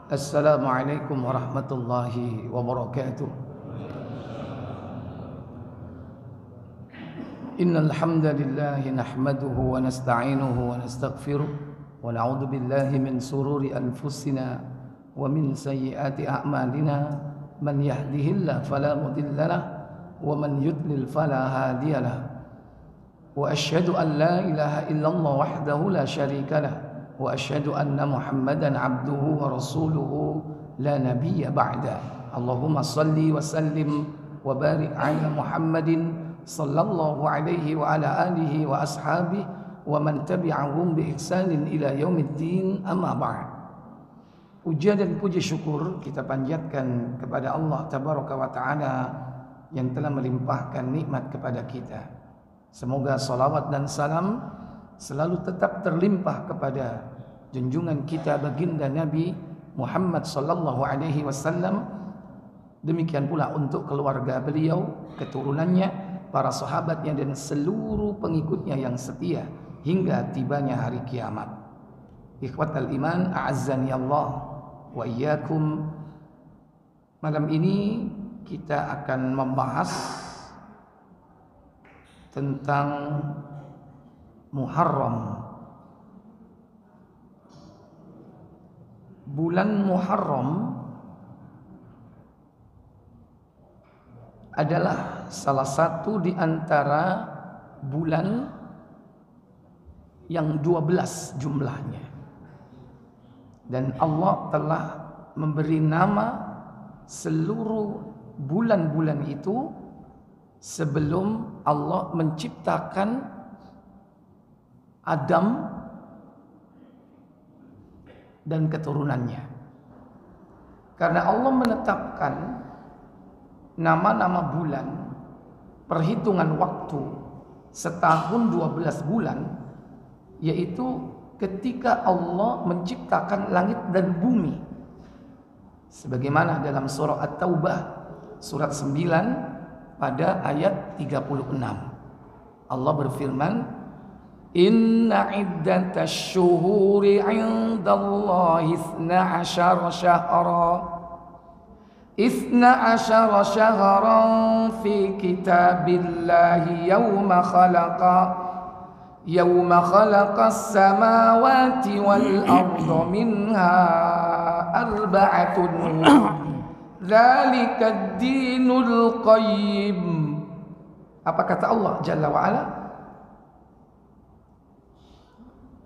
Assalamualaikum warahmatullahi wabarakatuh. Innal hamdalillah nahmaduhu wa nasta'inuhu wa nastaghfiruh wa na'udzu billahi min sururi anfusina wa min sayyiati a'malina. Man yahdihillahu fala mudilla lahu wa man yudlil fala hadiya lahu. Wa asyhadu an la ilaha illallah wahdahu la syarika lahu wa asyhadu anna Muhammadan abduhu wa rasuluhu la nabiyya ba'da. Allahumma salli wa sallim wa barik ala Muhammadin sallallahu alaihi wa ala alihi wa ashabihi wa man tabi'ahum bi ihsanin ila yaumiddin, amma ba'd. Puja dan puji syukur kita panjatkan kepada Allah tabaraka wa taala yang telah melimpahkan nikmat kepada kita. Semoga salawat dan salam selalu tetap terlimpah kepada junjungan kita baginda Nabi Muhammad sallallahu alaihi wasallam. Demikian pula untuk keluarga beliau, keturunannya, para sahabatnya dan seluruh pengikutnya yang setia hingga tibanya hari kiamat. Ikhwatal iman, a'azzani Allah wa iyyakum. Malam ini kita akan membahas tentang Muharram. Bulan Muharram adalah salah satu di antara bulan yang 12 jumlahnya. Dan Allah telah memberi nama seluruh bulan-bulan itu sebelum Allah menciptakan Adam dan keturunannya. Karena Allah menetapkan nama-nama bulan, perhitungan waktu setahun 12 bulan, yaitu ketika Allah menciptakan langit dan bumi. Sebagaimana dalam surah At-Taubah surat 9 pada ayat 36. Allah berfirman, Inna iddatash syuhuri 'indallahi 12 syahran fi kitabillahi yawma khalaqas samawati wal arda minha arba'atun dzalikad dinul qayyim. Apa kata Allah Jalla wa Ala?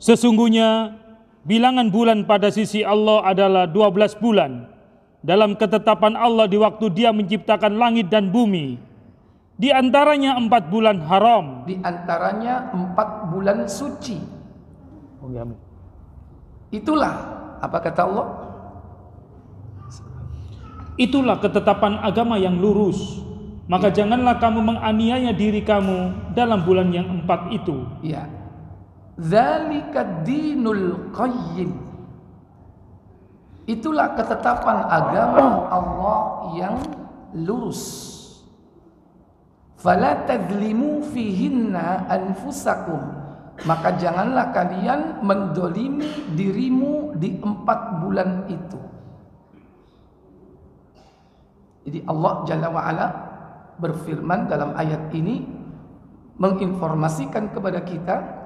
Sesungguhnya bilangan bulan pada sisi Allah adalah 12 bulan dalam ketetapan Allah di waktu Dia menciptakan langit dan bumi. Di antaranya 4 bulan haram, di antaranya 4 bulan suci. Itulah apa kata Allah? Itulah ketetapan agama yang lurus. Maka janganlah kamu menganiaya diri kamu dalam bulan yang 4 itu. Ya. Dzalika dinul qayyim. Itulah ketetapan agama Allah yang lurus. Fala tadzlimu fihinna anfusakum. Maka janganlah kalian mendolimi dirimu di 4 bulan itu. Jadi Allah Jalla wa Ala berfirman dalam ayat ini menginformasikan kepada kita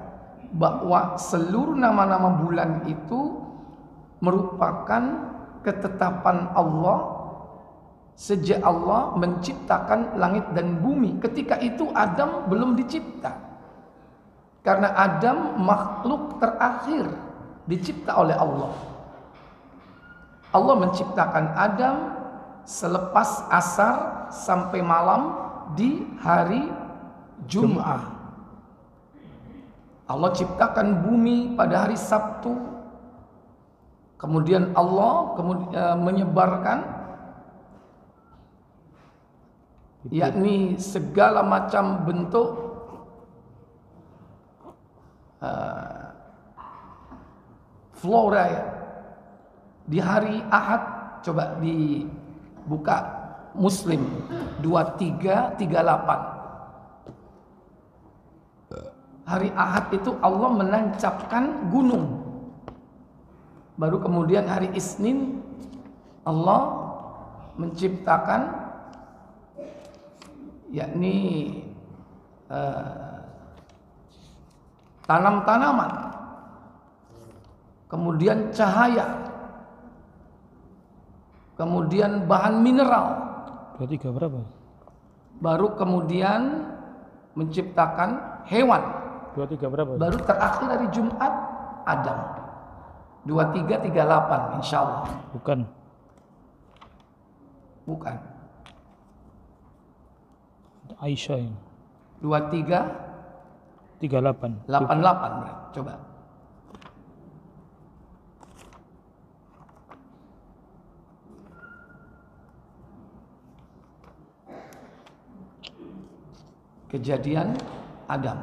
bahwa seluruh nama-nama bulan itu merupakan ketetapan Allah sejak Allah menciptakan langit dan bumi. Ketika itu Adam belum dicipta. Karena Adam makhluk terakhir dicipta oleh Allah. Allah menciptakan Adam selepas asar sampai malam di hari Jumat. Allah ciptakan bumi pada hari Sabtu. Kemudian Allah menyebarkan yakni segala macam bentuk flora ya. Di hari Ahad, coba dibuka Muslim 2338. Hari Ahad itu Allah menancapkan gunung. Baru kemudian hari Isnin Allah menciptakan yakni tanam-tanaman, kemudian cahaya, kemudian bahan mineral. 23 berapa? Baru kemudian menciptakan hewan. 23 berapa? Baru terakhir hari Jumat Adam. 2338 insyaallah. Bukan. Aisyah ini. 23 88. Coba. Kejadian Adam.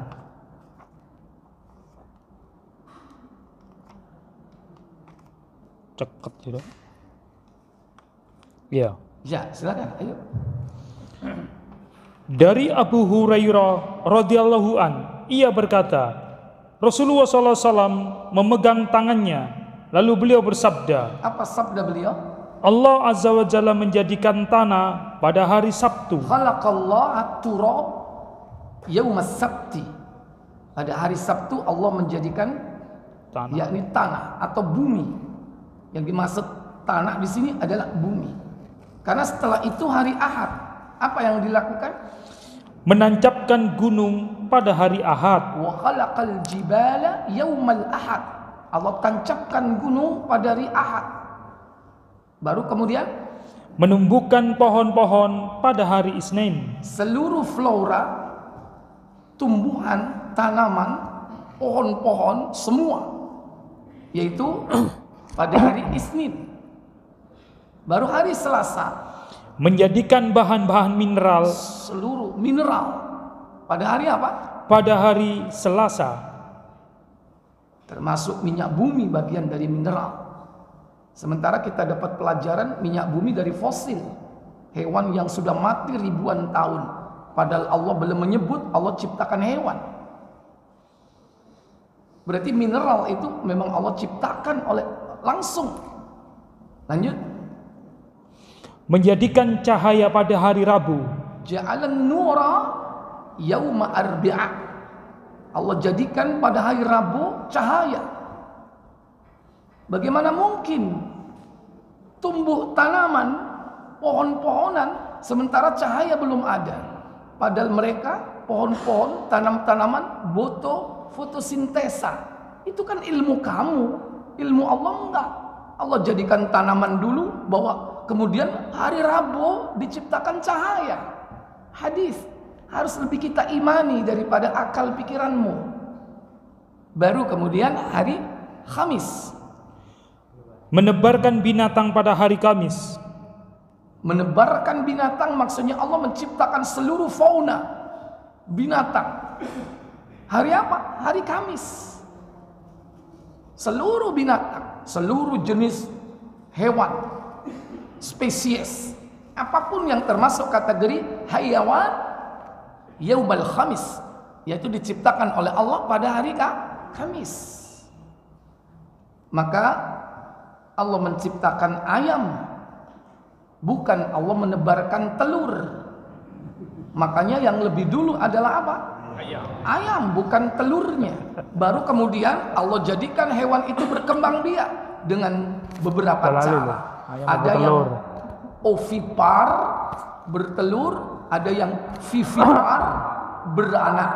Ceket tidak? Iya. Ya, silakan. Ayo. Dari Abu Hurairah radhiyallahu an, ia berkata, Rasulullah SAW memegang tangannya, lalu beliau bersabda, Apa sabda beliau? Allah Azza wa Jalla menjadikan tanah pada hari Sabtu. Khalaqallahu at-turab yaumas sabti. Pada hari Sabtu Allah menjadikan Tanah. yakni tanah atau bumi. Yang dimaksud tanah di sini adalah bumi. Karena setelah itu hari Ahad, apa yang dilakukan? Menancapkan gunung pada hari Ahad. Wa khalaqal jibala yaumal ahad. Allah tancapkan gunung pada hari Ahad. Baru kemudian Menumbuhkan pohon-pohon pada hari Isnin. seluruh flora, tumbuhan, tanaman, pohon-pohon semua, yaitu pada hari Isnin. Baru hari Selasa Menjadikan bahan-bahan mineral seluruh mineral. Pada hari apa? pada hari Selasa. Termasuk minyak bumi bagian dari mineral. Sementara kita dapat pelajaran minyak bumi dari fosil, hewan yang sudah mati ribuan tahun. Padahal Allah belum menyebut Allah ciptakan hewan. Berarti mineral itu memang Allah ciptakan oleh langsung. Lanjut. Menjadikan cahaya pada hari Rabu. Ja'alan nura yauma arbi'a. Allah jadikan pada hari Rabu cahaya. Bagaimana mungkin tumbuh tanaman, pohon-pohonan sementara cahaya belum ada? Padahal mereka pohon-pohon, tanam-tanaman fotosintesa. Itu kan ilmu kamu, ilmu Allah enggak. Allah jadikan tanaman dulu bahwa kemudian hari Rabu diciptakan cahaya. Hadis harus lebih kita imani daripada akal pikiranmu. Baru kemudian hari Khamis. Menebarkan binatang pada hari Kamis. Menebarkan binatang maksudnya Allah menciptakan seluruh fauna binatang. Hari apa? Hari Kamis. Seluruh binatang, seluruh jenis hewan, spesies, apapun yang termasuk kategori hayawan yaumal khamis, yaitu diciptakan oleh Allah pada hari Kamis. Maka Allah menciptakan ayam, bukan Allah menebarkan telur. Makanya yang lebih dulu adalah apa? Ayam, bukan telurnya. Baru kemudian Allah jadikan hewan itu berkembang biak dengan beberapa cara. Ada yang ovipar, bertelur, ada yang vivipar, beranak.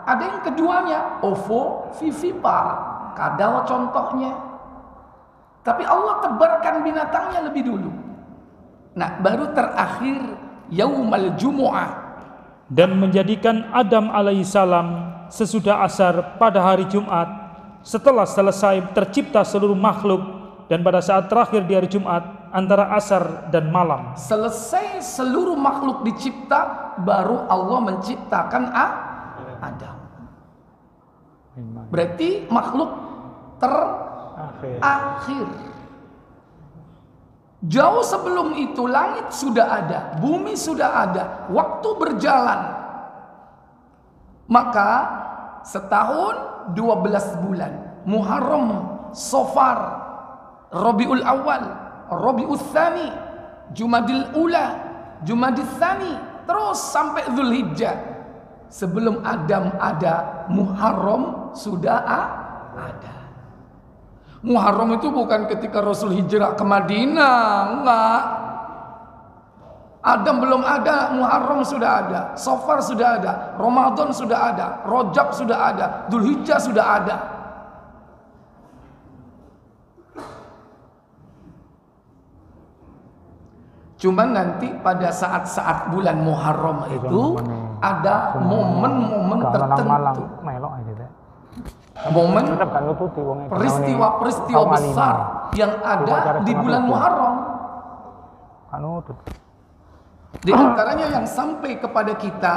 Ada yang keduanya, ovovivipar, kadal contohnya. Tapi Allah tebarkan binatangnya lebih dulu. Nah, baru terakhir yaumal jumu'ah. Dan menjadikan Adam alaihissalam sesudah asar pada hari Jumat, setelah selesai tercipta seluruh makhluk, dan pada saat terakhir di hari Jumat antara asar dan malam. Selesai seluruh makhluk dicipta, baru Allah menciptakan Adam. Berarti makhluk terakhir. Jauh sebelum itu langit sudah ada, bumi sudah ada, waktu berjalan. Maka setahun 12 bulan, Muharram, Safar, Rabiul Awal, Rabiul Tsani, Jumadil Ula, Jumadil Tsani, terus sampai Dzulhijjah. Sebelum Adam ada, Muharram sudah ada. Muharram itu bukan ketika Rasul hijrah ke Madinah, enggak. Adam belum ada, Muharram sudah ada, Safar sudah ada, Ramadan sudah ada, Rajab sudah ada, Dzulhijjah sudah ada. Cuma nanti pada saat-saat bulan Muharram itu ada momen-momen tertentu. Momen peristiwa-peristiwa besar yang ada di bulan Muharram. Di antaranya yang sampai kepada kita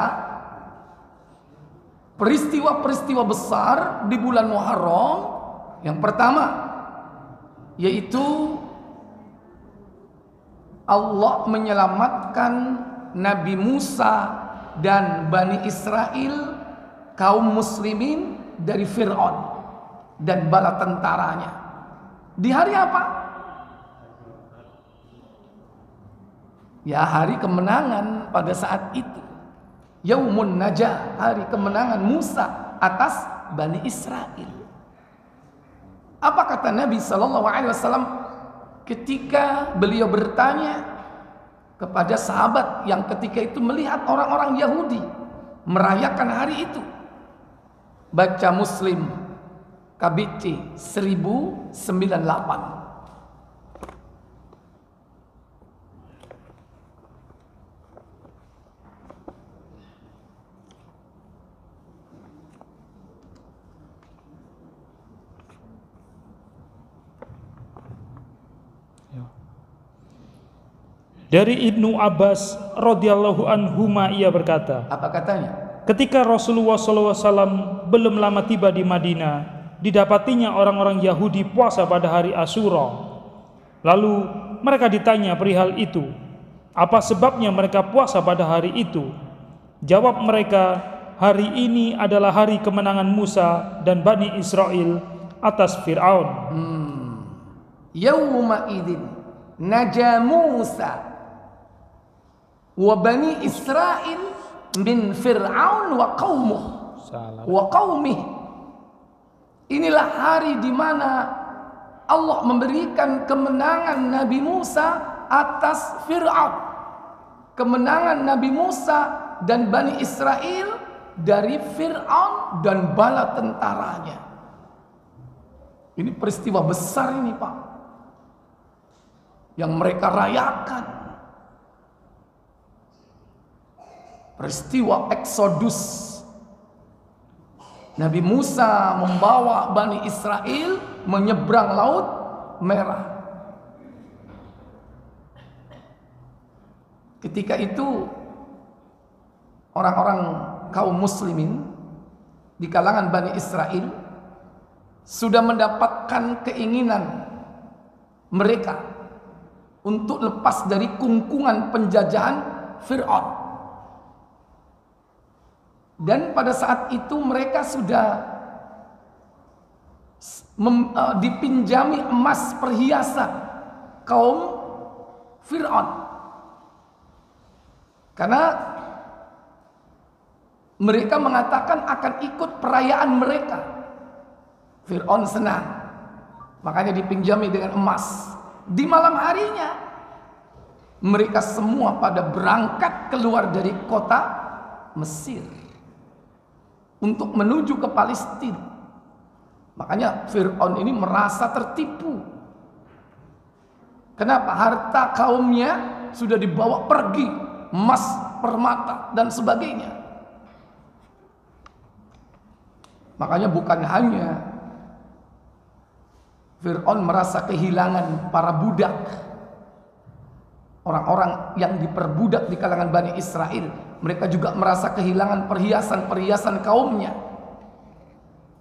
peristiwa-peristiwa besar di bulan Muharram. Yang pertama yaitu Allah menyelamatkan Nabi Musa dan Bani Israel, kaum muslimin, dari Fir'aun dan bala tentaranya. Di hari apa? Ya, hari kemenangan pada saat itu. Yaumun Najah, hari kemenangan Musa atas Bani Israel. Apa kata Nabi SAW ketika beliau bertanya kepada sahabat yang ketika itu melihat orang-orang Yahudi merayakan hari itu? Baca Muslim KBC 1098. Dari Ibnu Abbas radhiyallahu anhuma, ia berkata, apa katanya? Ketika Rasulullah SAW belum lama tiba di Madinah, didapatinya orang-orang Yahudi puasa pada hari Asyura. Lalu mereka ditanya perihal itu, apa sebabnya mereka puasa pada hari itu? Jawab mereka, hari ini adalah hari kemenangan Musa dan Bani Israel atas Fir'aun. Yawma idin naja Musa wa Bani Israel min Fir'aun wa qaumih. Inilah hari di mana Allah memberikan kemenangan Nabi Musa atas Fir'aun. Kemenangan Nabi Musa dan Bani Israel dari Fir'aun dan bala tentaranya. Ini peristiwa besar ini, Pak, yang mereka rayakan. Peristiwa Eksodus. Nabi Musa membawa Bani Israel menyeberang Laut Merah. Ketika itu orang-orang kaum muslimin di kalangan Bani Israel sudah mendapatkan keinginan mereka untuk lepas dari kungkungan penjajahan Fir'aun. Dan pada saat itu mereka sudah dipinjami emas perhiasan kaum Fir'aun. Karena mereka mengatakan akan ikut perayaan mereka. Fir'aun senang, makanya dipinjami dengan emas. Di malam harinya mereka semua pada berangkat keluar dari kota Mesir untuk menuju ke Palestina. Makanya Fir'aun ini merasa tertipu. Kenapa? Harta kaumnya sudah dibawa pergi, emas, permata, dan sebagainya. Makanya bukan hanya Fir'aun merasa kehilangan para budak, orang-orang yang diperbudak di kalangan Bani Israel, mereka juga merasa kehilangan perhiasan-perhiasan kaumnya.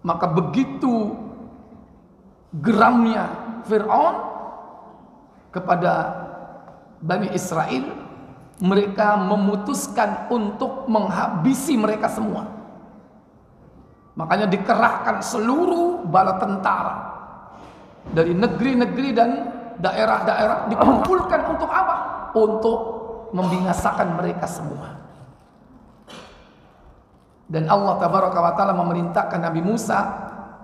Maka begitu geramnya Fir'aun kepada Bani Israel, mereka memutuskan untuk menghabisi mereka semua. Makanya dikerahkan seluruh bala tentara dari negeri-negeri dan daerah-daerah dikumpulkan untuk apa? Untuk membinasakan mereka semua. Dan Allah Tabaraka wa Ta'ala memerintahkan Nabi Musa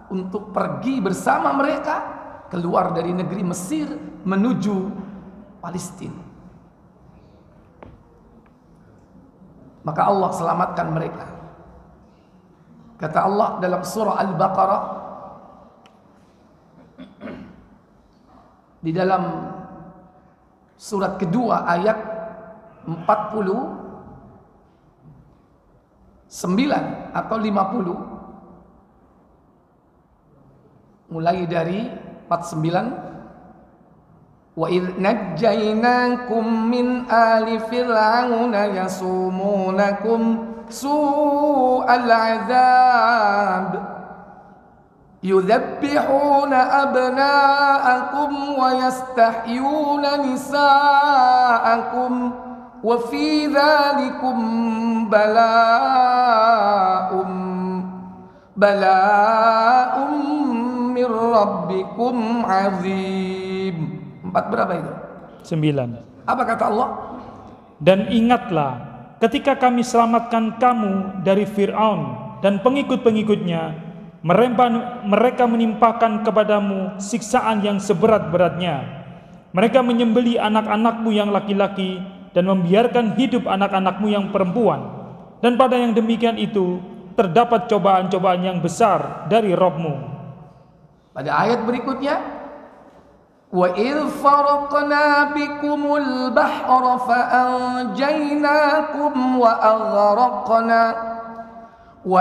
untuk pergi bersama mereka keluar dari negeri Mesir menuju Palestina. Maka Allah selamatkan mereka. Kata Allah dalam surah Al-Baqarah, di dalam surat kedua ayat 49 atau 50, mulai dari 49, wa idh najjaynakum min ali fir'auna yasumunakum su'al 'adzab yudhabbihuna abna'akum wa yastahyuna nisa'akum wa fi dhalikum bala'um min rabbikum 'azim. 4 berapa itu? 9. Apa kata Allah? Dan ingatlah ketika kami selamatkan kamu dari Fir'aun dan pengikut-pengikutnya, mereka menimpakan kepadamu siksaan yang seberat-beratnya. Mereka menyembelih anak-anakmu yang laki-laki dan membiarkan hidup anak-anakmu yang perempuan. Dan pada yang demikian itu terdapat cobaan-cobaan yang besar dari Rabb-Mu. Pada ayat berikutnya, wa idh faraqna bikumul bahra fa anjaynakum wa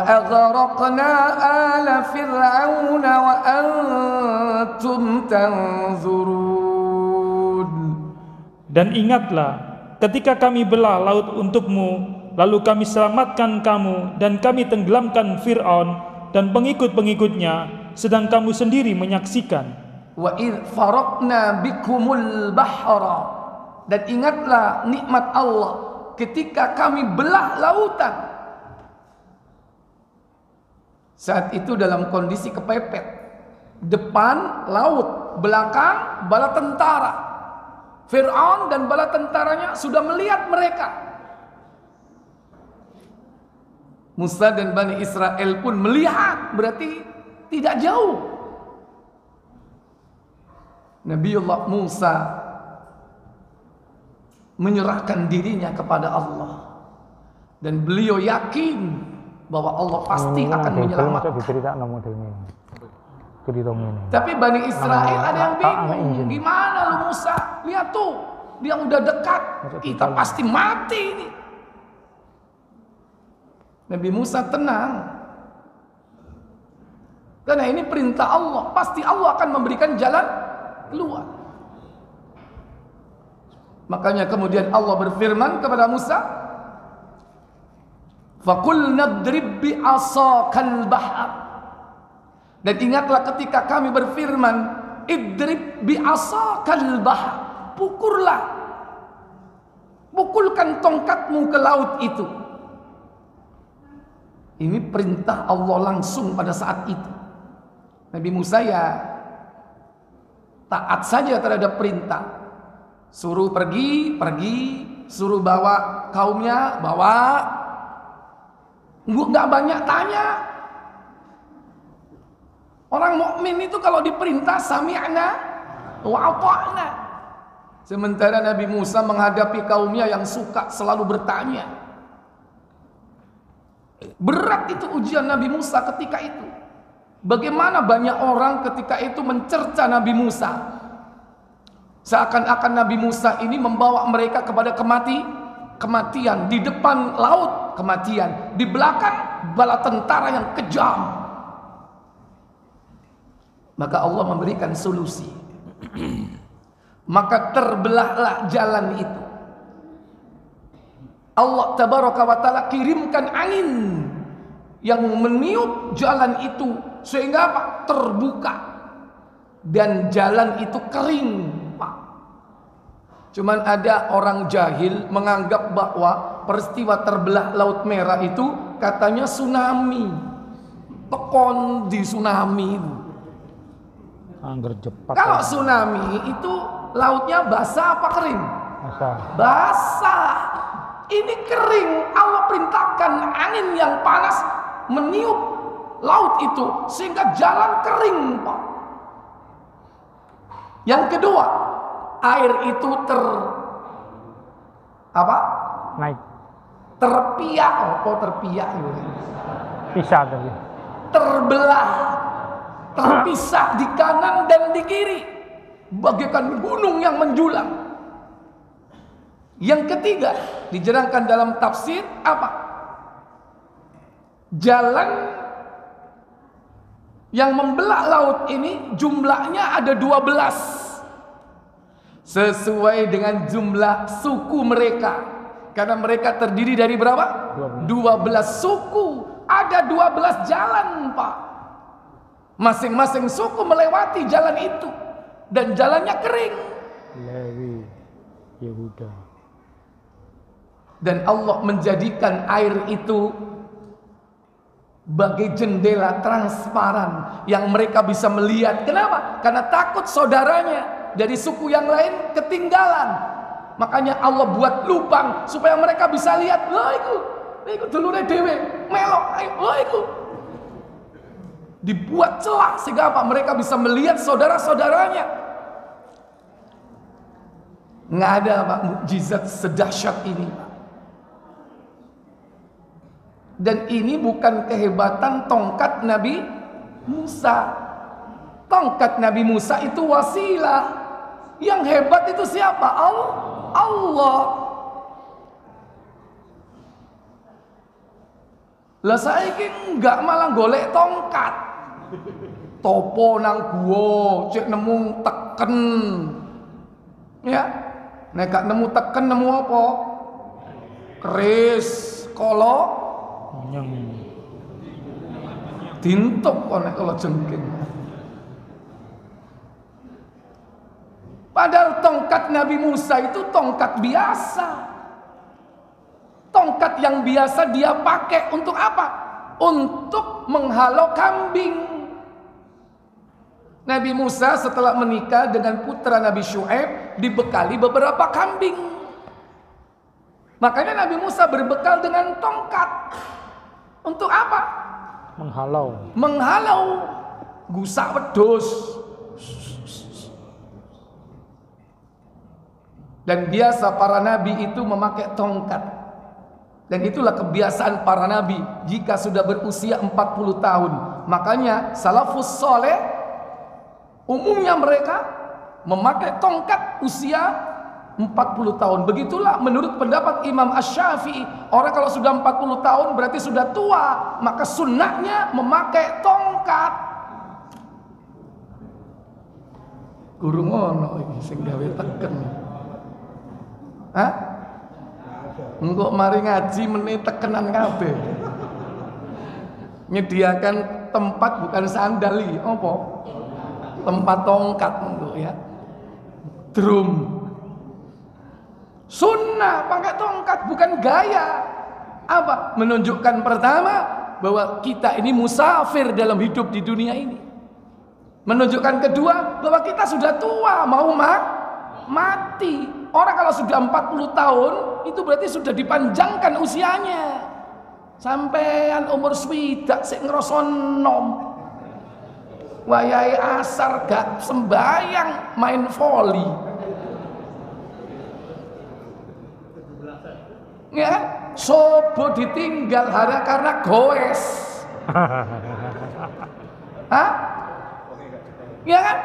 aghraqna ala fir'auna wa antum tanzurun. Dan ingatlah ketika kami belah laut untukmu, lalu kami selamatkan kamu dan kami tenggelamkan Fir'aun dan pengikut-pengikutnya, sedang kamu sendiri menyaksikan. Wa idh faraqna bikumul bahra, dan ingatlah nikmat Allah ketika kami belah lautan. Saat itu dalam kondisi kepepet, depan laut, belakang bala tentara. Fir'aun dan bala tentaranya sudah melihat mereka. Musa dan Bani Israel pun melihat, berarti tidak jauh. Nabiullah Musa menyerahkan dirinya kepada Allah, dan beliau yakin bahwa Allah pasti akan menyelamatkan. Tapi Bani Israel ada yang bingung, gimana lu Musa? Lihat tuh, dia udah dekat, kita pasti mati ini. Nabi Musa tenang, karena ini perintah Allah, pasti Allah akan memberikan jalan keluar. Makanya kemudian Allah berfirman kepada Musa, faqulna idrib bi'asakal bahr. Dan ingatlah ketika kami berfirman, idrib bi'asakal bahr, pukulkan tongkatmu ke laut itu. Ini perintah Allah langsung pada saat itu. Nabi Musa ya taat saja terhadap perintah. Suruh pergi, suruh bawa kaumnya, bawa. Nggak banyak tanya. Orang mukmin itu kalau diperintah sami'na wa ata'na. Sementara Nabi Musa menghadapi kaumnya yang suka selalu bertanya. Berat itu ujian Nabi Musa ketika itu. Bagaimana banyak orang ketika itu mencerca Nabi Musa, seakan-akan Nabi Musa ini membawa mereka kepada kematian. Di depan laut kematian, di belakang bala tentara yang kejam. Maka Allah memberikan solusi. Maka terbelahlah jalan itu. Allah Tabaraka wa Ta'ala kirimkan angin yang meniup jalan itu sehingga apa? Terbuka, dan jalan itu kering, Pak. Cuman ada orang jahil menganggap bahwa peristiwa terbelah Laut Merah itu katanya tsunami, tekon di tsunami itu. Angger cepat. Kalau tsunami itu lautnya basah apa kering? Basah. Ini kering. Allah perintahkan angin yang panas meniup laut itu sehingga jalan kering, Pak. Yang kedua, air itu naik. Terpiak, terpiak gitu. Pisah tadi. Terbelah, terpisah di kanan dan di kiri, bagaikan gunung yang menjulang. Yang ketiga, dijerangkan dalam tafsir apa? Jalan yang membelah laut ini jumlahnya ada 12. Sesuai dengan jumlah suku mereka. Karena mereka terdiri dari berapa? 12 suku. Ada 12 jalan, Pak. Masing-masing suku melewati jalan itu. Dan jalannya kering. Lewi, Yehuda. Dan Allah menjadikan air itu bagai jendela transparan yang mereka bisa melihat. Kenapa? Karena takut saudaranya dari suku yang lain ketinggalan. Makanya Allah buat lubang supaya mereka bisa lihat. Lah iku dulure dhewe melok ayo iku. Dibuat celah sehingga apa? Mereka bisa melihat saudara-saudaranya. Nggak ada Pak mukjizat sedahsyat ini. Dan ini bukan kehebatan tongkat Nabi Musa. Tongkat Nabi Musa itu wasilah. Yang hebat itu siapa? Allah. Lah saiki enggak malah golek tongkat. Topo nang guwa, cek nemu teken. Ya. Nek gak nemu teken nemu apa? Keris, kolo, dintuk kok nek kala jengking. Padahal tongkat Nabi Musa itu tongkat biasa. Tongkat yang biasa dia pakai untuk apa? Untuk menghalau kambing. Nabi Musa setelah menikah dengan putra Nabi Syuaib dibekali beberapa kambing. Makanya Nabi Musa berbekal dengan tongkat. Untuk apa? Menghalau. Gusak wedhus. Dan biasa para nabi itu memakai tongkat. Dan itulah kebiasaan para nabi jika sudah berusia 40 tahun. Makanya salafus soleh umumnya mereka memakai tongkat usia 40 tahun. Begitulah menurut pendapat Imam Asy-Syafi'i. Orang kalau sudah 40 tahun berarti sudah tua. Maka sunnahnya memakai tongkat. Guru ngono iki sing gawe teken. Hah? Engkok mari ngaji meneh tekenan kabeh. Nyediakan tempat bukan sandali, apa? Tempat tongkat untuk ya. Drum. Sunnah pakai tongkat bukan gaya. Apa? Menunjukkan pertama bahwa kita ini musafir dalam hidup di dunia ini. Menunjukkan kedua bahwa kita sudah tua, mau mati. Orang kalau sudah 40 tahun itu berarti sudah dipanjangkan usianya. Sampean umur swidak sik ngrasa nom. Wayahe asar gak sembayang main voli. Ya, sobo ditinggal karena goes. Hah? Ya kan?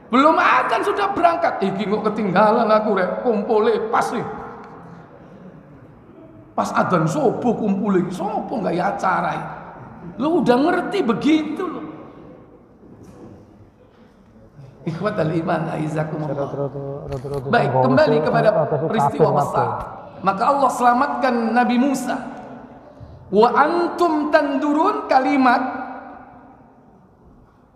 Belum akan sudah berangkat. Iki kok ketinggalan aku rek, kumpule pas nih. Pas adzan subuh kumpule, sopo enggak ya acara. Lu udah ngerti begitu loh. Ikhwatal iman aizakumullah. Baik, kembali kepada peristiwa besar. Maka Allah selamatkan Nabi Musa. Wa antum tandurun kalimat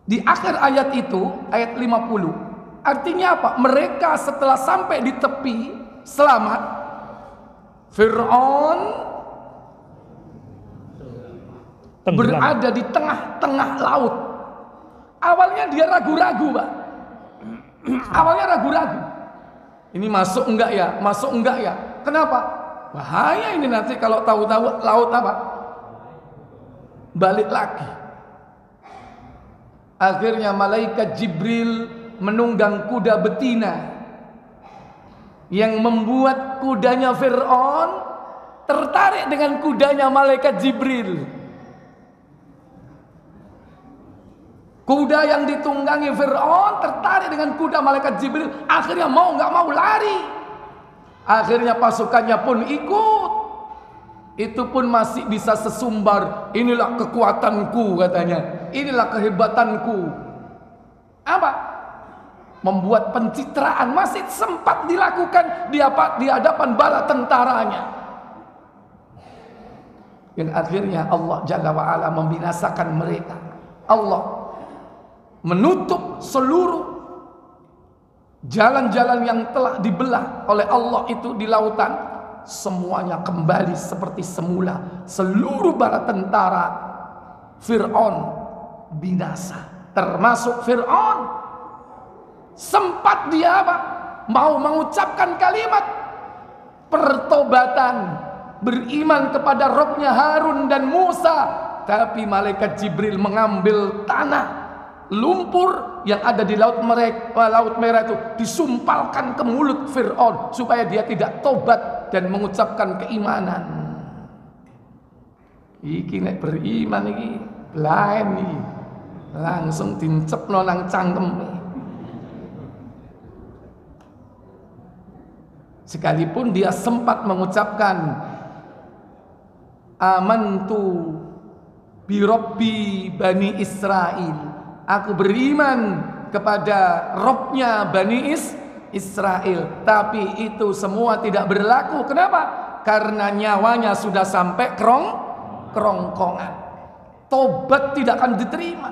di akhir ayat itu, ayat 50. Artinya apa? Mereka setelah sampai di tepi selamat, Fir'aun berada di tengah-tengah laut. Awalnya dia ragu-ragu, Pak. Awalnya ragu-ragu. Ini masuk enggak ya? Masuk enggak ya? Kenapa? Bahaya ini nanti kalau tahu-tahu laut apa? Balik lagi. Akhirnya malaikat Jibril menunggang kuda betina yang membuat kudanya Fir'aun tertarik dengan kudanya malaikat Jibril. Kuda yang ditunggangi Fir'aun tertarik dengan kuda malaikat Jibril. Akhirnya mau nggak mau lari. Akhirnya pasukannya pun ikut. Itu pun masih bisa sesumbar. Inilah kekuatanku katanya. Inilah kehebatanku. Apa? Membuat pencitraan masih sempat dilakukan di hadapan bala tentaranya. Dan akhirnya Allah Jalla wa'ala membinasakan mereka. Allah menutup seluruh jalan-jalan yang telah dibelah oleh Allah itu di lautan. Semuanya kembali seperti semula. Seluruh bala tentara Fir'aun binasa, termasuk Fir'aun. Sempat dia apa? Mau mengucapkan kalimat pertobatan, beriman kepada Rabbnya Harun dan Musa, tapi malaikat Jibril mengambil tanah lumpur yang ada di laut merah itu disumpalkan ke mulut Fir'aun supaya dia tidak tobat dan mengucapkan keimanan. Iki nek beriman iki lain iki. Langsung dincepno nang cangkem. Sekalipun dia sempat mengucapkan amantu bi Rabbi Bani Israil. Aku beriman kepada Robnya Bani Israel. Tapi itu semua tidak berlaku. Kenapa? Karena nyawanya sudah sampai kerongkongan. Tobat tidak akan diterima.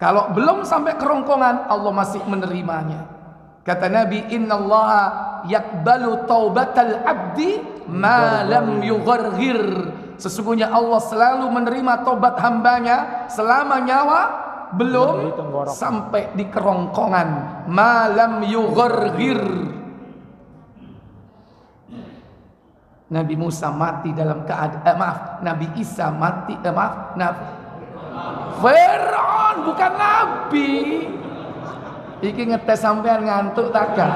Kalau belum sampai kerongkongan, Allah masih menerimanya. Kata Nabi, innallaha yakbalu taubatal abdi ma lam yugharghir. Sesungguhnya Allah selalu menerima tobat hambanya selama nyawa belum sampai di kerongkongan. Malam yugharghir. Nabi Musa mati dalam keadaan Nabi Isa mati Fir'aun bukan Nabi. Iki ngetes sampean ngantuk takkan?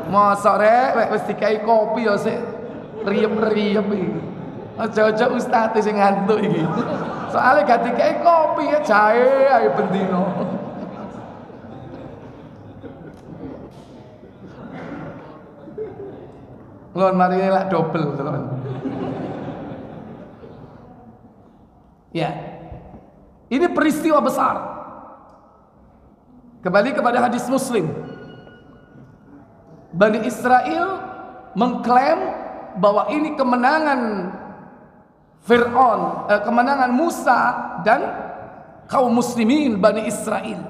Mosok rek wis dikai kopi ya sik riyep-riyep iki. Aja-aja ustaz sing ngantuk iki. Soale gak dikai kopi ya jahe ayo bendino. Lon mari lek dobel teman. Ya. Ini peristiwa besar. Kembali kepada hadis Muslim. Bani Israel mengklaim bahwa ini kemenangan Fir'aun, kemenangan Musa dan kaum muslimin Bani Israel.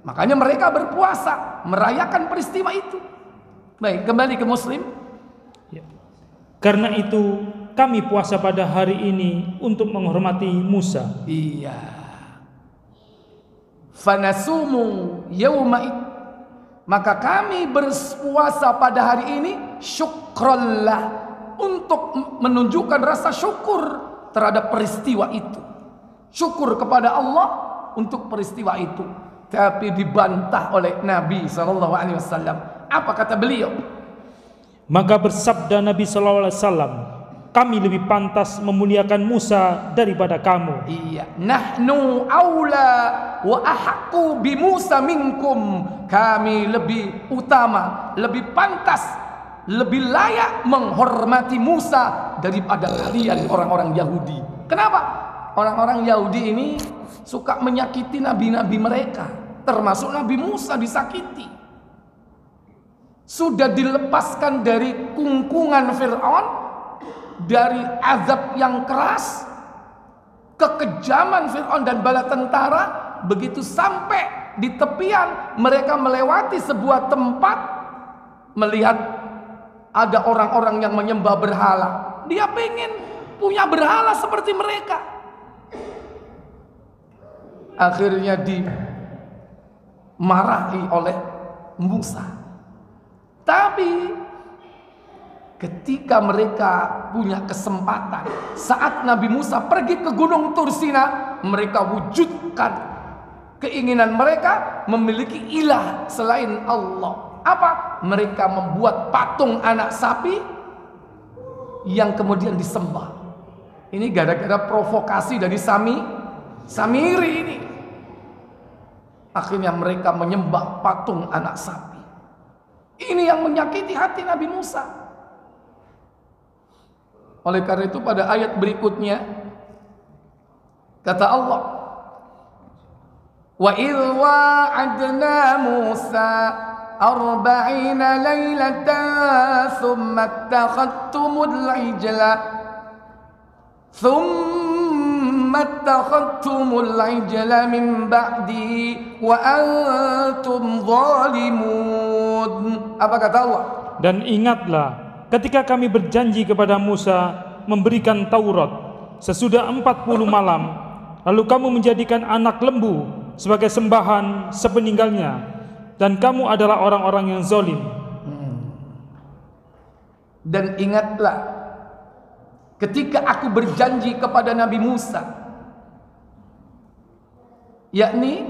Makanya mereka berpuasa merayakan peristiwa itu. Baik, kembali ke Muslim. Ya. Karena itu kami puasa pada hari ini untuk menghormati Musa. Iya. Fanasumu yauma'id. Maka kami berpuasa pada hari ini syukrallah, untuk menunjukkan rasa syukur terhadap peristiwa itu. Syukur kepada Allah untuk peristiwa itu. Tapi dibantah oleh Nabi SAW. Apa kata beliau? Maka bersabda Nabi SAW, kami lebih pantas memuliakan Musa daripada kamu. Iya, nahnu aula wa ahaqqu bi Musa minkum. Kami lebih utama, lebih pantas, lebih layak menghormati Musa daripada kalian orang-orang Yahudi. Kenapa? Orang-orang Yahudi ini suka menyakiti nabi-nabi mereka, termasuk Nabi Musa disakiti. Sudah dilepaskan dari kungkungan Fir'aun, dari azab yang keras, kekejaman Fir'aun dan bala tentara. Begitu sampai di tepian, mereka melewati sebuah tempat, melihat ada orang-orang yang menyembah berhala. Dia pengen punya berhala seperti mereka. Akhirnya dimarahi oleh Musa. Tapi ketika mereka punya kesempatan, saat Nabi Musa pergi ke Gunung Tursina, mereka wujudkan keinginan mereka memiliki ilah selain Allah. Apa? Mereka membuat patung anak sapi yang kemudian disembah. Ini gara-gara provokasi dari Samiri ini. Akhirnya mereka menyembah patung anak sapi. Ini yang menyakiti hati Nabi Musa. Oleh karena itu pada ayat berikutnya kata Allah, wa idh wa'adna Musa 40 lailatan thumma attakhadtumul ijla min ba'di wa antum zalimun. Apa kata Allah? Dan ingatlah ketika kami berjanji kepada Musa memberikan Taurat sesudah 40 malam, lalu kamu menjadikan anak lembu sebagai sembahan sepeninggalnya, dan kamu adalah orang-orang yang zalim. Dan ingatlah ketika aku berjanji kepada Nabi Musa, yakni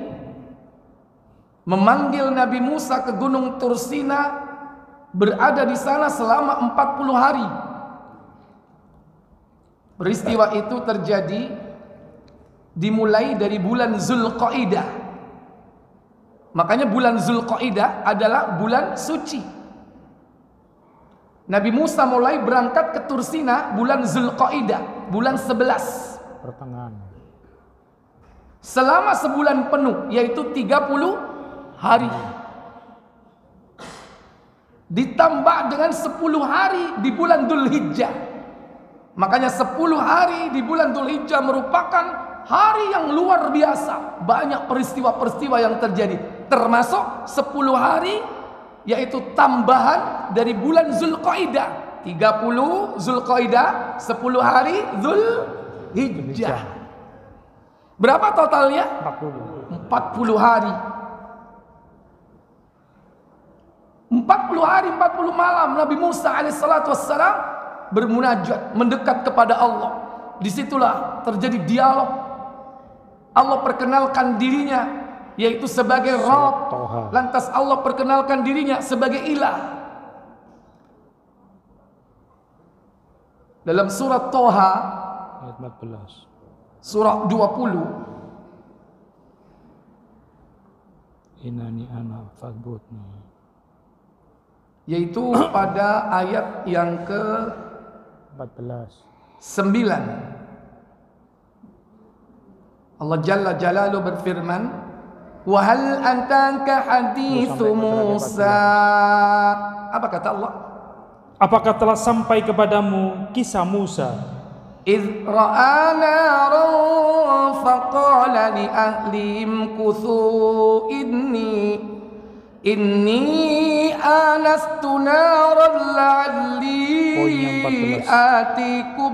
memanggil Nabi Musa ke Gunung Tursina, berada di sana selama 40 hari. Peristiwa itu terjadi dimulai dari bulan Zulqaidah. Makanya bulan Zulqaidah adalah bulan suci. Nabi Musa mulai berangkat ke Tursina bulan Zulqaidah, bulan 11. Pertengahan. Selama sebulan penuh, yaitu 30 hari. Ditambah dengan 10 hari di bulan Dzulhijjah. Makanya 10 hari di bulan Dzulhijjah merupakan hari yang luar biasa. Banyak peristiwa-peristiwa yang terjadi, termasuk 10 hari, yaitu tambahan dari bulan Zulqaidah. 30 Zulqaidah, 10 hari Dzulhijjah. Berapa totalnya? 40 hari. 40 hari, 40 malam Nabi Musa alaihissalatu wassalam bermunajat, mendekat kepada Allah. Disitulah terjadi dialog. Allah perkenalkan dirinya, yaitu sebagai Rabb. Lantas Allah perkenalkan dirinya sebagai ilah. Dalam surat Toha ayat 14, surah 20, Inani ana fa'budni, yaitu pada ayat yang ke 14. 9, Allah Jalla Jalaluhu berfirman, wa hal antaka hadithu Musa. Apa kata Allah? Apakah telah sampai kepadamu kisah Musa? إذ رأى نارا فقال لأهلهم كثوا إني آنست نارا لعلي آتيكم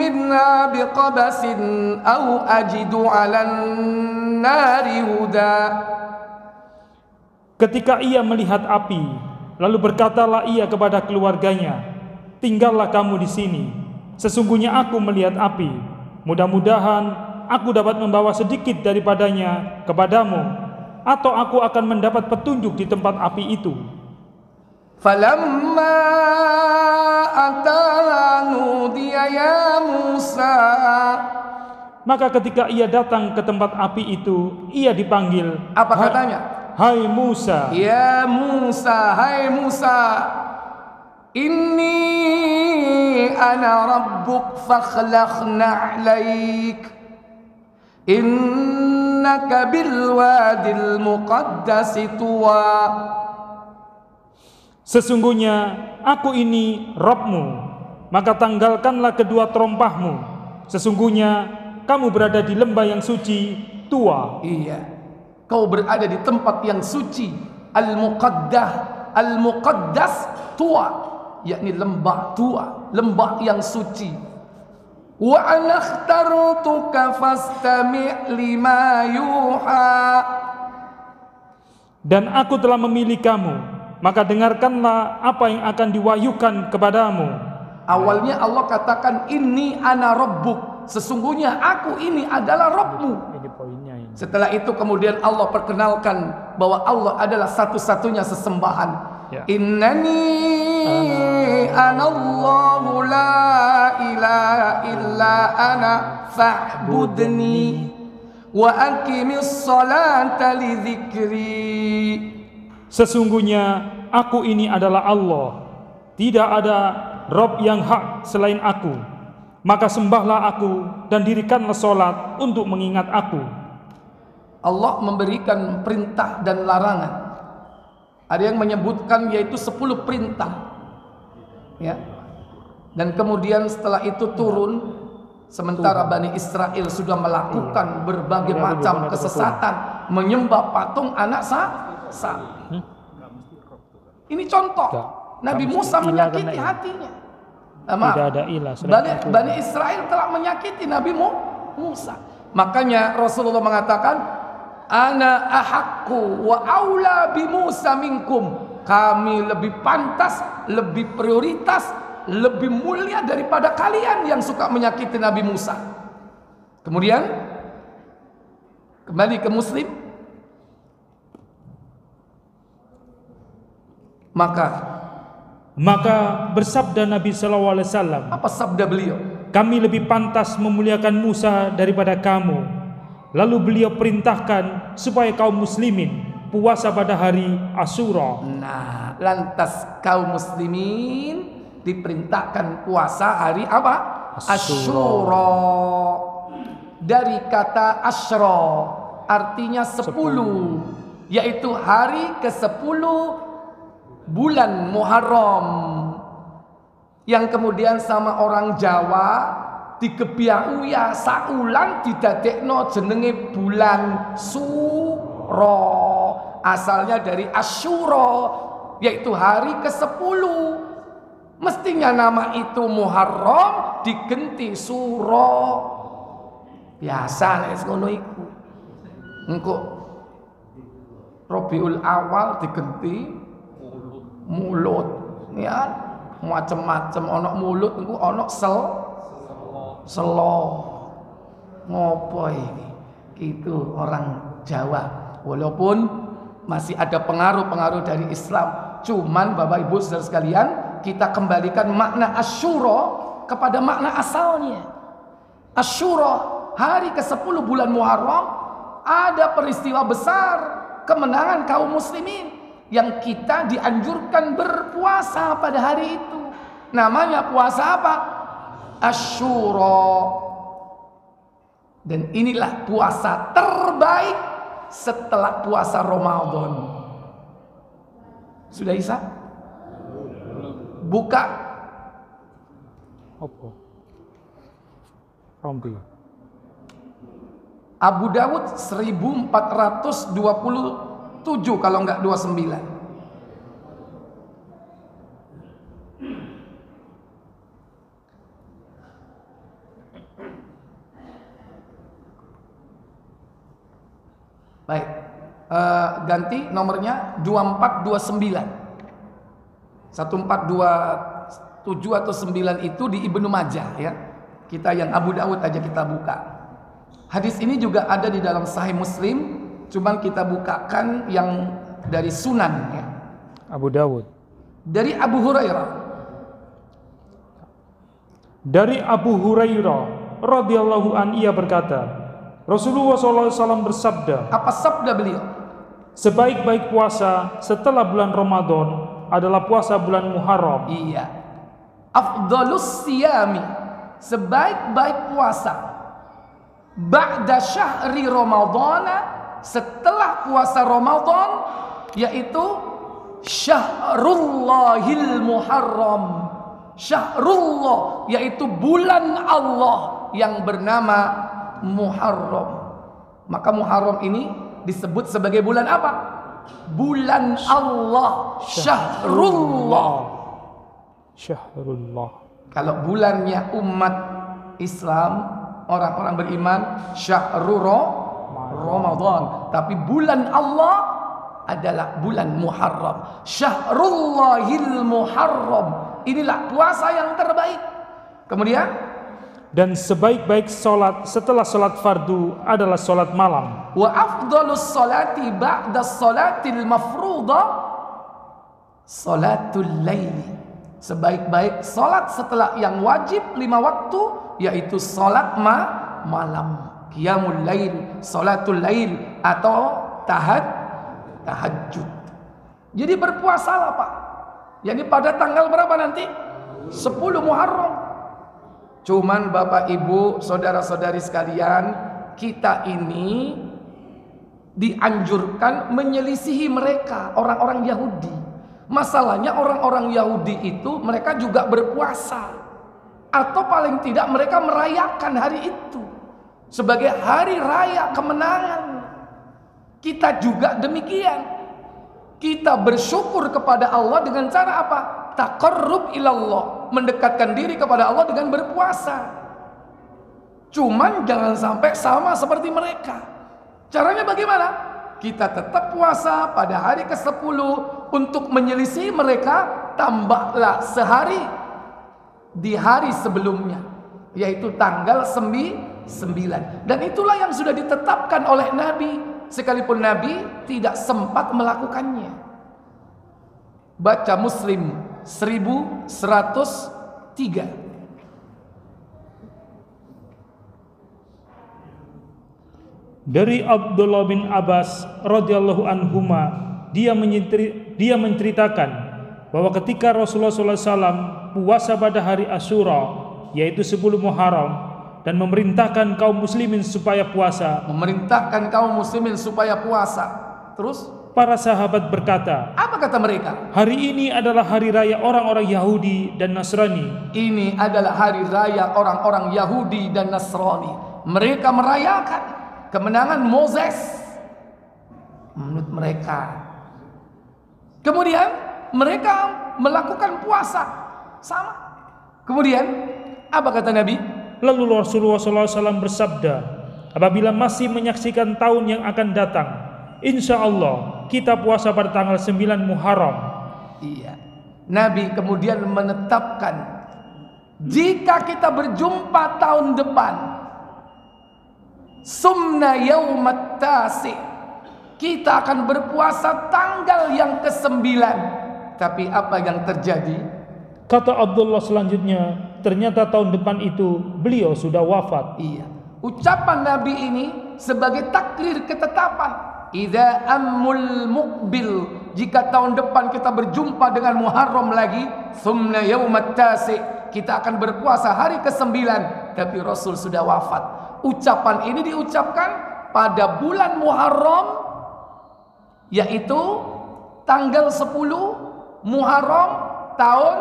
منها بقبس أو أجد على النار هدى. Ketika ia melihat api, lalu berkatalah ia kepada keluarganya, tinggallah kamu di sini. Sesungguhnya aku melihat api. Mudah-mudahan aku dapat membawa sedikit daripadanya kepadamu, atau aku akan mendapat petunjuk di tempat api itu. Falamma ataha nudiya ya Musa. Maka ketika ia datang ke tempat api itu, ia dipanggil. Apa katanya? Hai Musa. Ya Musa, hai Musa. Inni ana rabbuk fakhlaqna 'alaik. Innaka bil wadil muqaddas tuwa. Sesungguhnya aku ini Rabbmu, maka tanggalkanlah kedua terompahmu. Sesungguhnya kamu berada di lembah yang suci, Tua. Iya. Kau berada di tempat yang suci, al-muqaddas, Tua. yakni lembah tua, lembah yang suci. Wa ana ikhtartuka fastami' lima yuha. Dan aku telah memilih kamu, maka dengarkanlah apa yang akan diwahyukan kepadamu. Awalnya Allah katakan inni ana rabbuk, sesungguhnya aku ini adalah Rabbmu. Ini poinnya ini. Setelah itu kemudian Allah perkenalkan bahwa Allah adalah satu-satunya sesembahan. Ya. Innani anallahu la ilaha illa ana fa'budni wa aqimis salata li dzikri. Sesungguhnya aku ini adalah Allah, tidak ada Rabb yang hak selain aku, maka sembahlah aku dan dirikanlah sholat untuk mengingat aku. Allah memberikan perintah dan larangan. Ada yang menyebutkan yaitu 10 perintah, ya. Dan kemudian setelah itu turun, sementara Bani Israel sudah melakukan berbagai macam kesesatan, menyembah patung anak sapi. Ini contoh Nabi Musa menyakiti hatinya. Tidak ada ilah. Bani Israel telah menyakiti Nabi Musa. Makanya Rasulullah mengatakan, ana ahaqqu wa aula bi Musa minkum. Kami lebih pantas, lebih prioritas, lebih mulia daripada kalian yang suka menyakiti Nabi Musa. Kemudian kembali ke Muslim. Maka bersabda Nabi SAW, apa sabda beliau? kami lebih pantas memuliakan Musa daripada kamu. Lalu beliau perintahkan supaya kaum muslimin puasa pada hari Asyura. Nah, lantas kaum muslimin diperintahkan puasa hari apa? Asyura. Dari kata asyra, artinya 10, yaitu hari ke-10 bulan Muharram, yang kemudian sama orang Jawa dikebiauya saulan didadekno jenenge bulan Suro, asalnya dari Asyura, yaitu hari ke-10. Mestinya nama itu Muharram digenti Suro. Biasa nek ngono iku. Engko Rabiul Awal digenti Mulut, ya macam-macam, ono mulut engko ono selo. Ngopo ini? Itu orang Jawa. Walaupun masih ada pengaruh-pengaruh dari Islam, cuman Bapak Ibu Saudara sekalian, kita kembalikan makna Asyura kepada makna asalnya. Asyura, hari ke-10 bulan Muharram, ada peristiwa besar kemenangan kaum muslimin yang kita dianjurkan berpuasa pada hari itu. Namanya puasa apa? Asyura. Dan inilah puasa terbaik setelah puasa Ramadan. Sudah Isa? Buka. Apa? Rompi. Abu Dawud 1427 kalau enggak 29. Baik, ganti nomornya 2429. 1427 atau 9 itu di Ibnu Majah ya. Kita yang Abu Dawud aja kita buka. Hadis ini juga ada di dalam Sahih Muslim, cuman kita bukakan yang dari Sunan ya. Abu Dawud. Dari Abu Hurairah. Dari Abu Hurairah radhiyallahu an, ia berkata, Rasulullah SAW bersabda, apa sabda beliau? Sebaik-baik puasa setelah bulan Ramadan adalah puasa bulan Muharram. Iya. Afdalus siyami, sebaik-baik puasa ba'da syahri Ramadana, setelah puasa Ramadan, yaitu Syahrullahil Muharram. Syahrullah, yaitu bulan Allah yang bernama Muharram. Maka Muharram ini disebut sebagai bulan apa? Bulan Allah, Syahrullah. Syahrullah. Kalau bulannya umat Islam, orang-orang beriman, syahrul Ramadan. Tapi bulan Allah adalah bulan Muharram. Syahrullahil Muharram. Inilah puasa yang terbaik. Kemudian, dan sebaik-baik solat setelah solat fardu adalah solat malam. wa afdalus salati ba'da salatil mafruḍah salatul laili. Sebaik-baik solat setelah yang wajib 5 waktu yaitu solat malam. Qiyamul lail, salatul lail atau tahajud. Jadi berpuasalah Pak. Yani pada tanggal berapa nanti? 10 Muharram. Cuman Bapak Ibu, saudara-saudari sekalian, kita ini dianjurkan menyelisihi mereka, orang-orang Yahudi. Masalahnya orang-orang Yahudi itu mereka juga berpuasa, atau paling tidak mereka merayakan hari itu sebagai hari raya kemenangan. Kita juga demikian. Kita bersyukur kepada Allah dengan cara apa? Taqarrub ilallah, mendekatkan diri kepada Allah dengan berpuasa. Cuman jangan sampai sama seperti mereka. Caranya bagaimana? Kita tetap puasa pada hari ke-10 untuk menyelisih mereka, tambahlah sehari di hari sebelumnya, yaitu tanggal 9. Dan itulah yang sudah ditetapkan oleh Nabi, sekalipun Nabi tidak sempat melakukannya. Baca Muslim 1103. Dari Abdullah bin Abbas radhiyallahu anhuma, dia menceritakan bahwa ketika Rasulullah SAW puasa pada hari Asyura, yaitu 10 Muharram, dan memerintahkan kaum muslimin supaya puasa. Terus para sahabat berkata, apa kata mereka? Hari ini adalah hari raya orang-orang Yahudi dan Nasrani. Ini adalah hari raya orang-orang Yahudi dan Nasrani. Mereka merayakan kemenangan Moses menurut mereka. Kemudian mereka melakukan puasa sama. Kemudian apa kata Nabi? Lalu Rasulullah SAW bersabda, apabila masih menyaksikan tahun yang akan datang, insya Allah kita puasa pada tanggal 9 Muharram. Iya. Nabi kemudian menetapkan, jika kita berjumpa tahun depan, sumna yaumat tasi, kita akan berpuasa tanggal yang ke-9. Tapi apa yang terjadi? Kata Abdullah selanjutnya, ternyata tahun depan itu beliau sudah wafat. Iya. Ucapan Nabi ini sebagai takrir ketetapan. Idza ammul muqbil, jika tahun depan kita berjumpa dengan Muharram lagi, sumna yaumat tasi, kita akan berpuasa hari ke-9, tapi Rasul sudah wafat. Ucapan ini diucapkan pada bulan Muharram, yaitu tanggal 10 Muharram tahun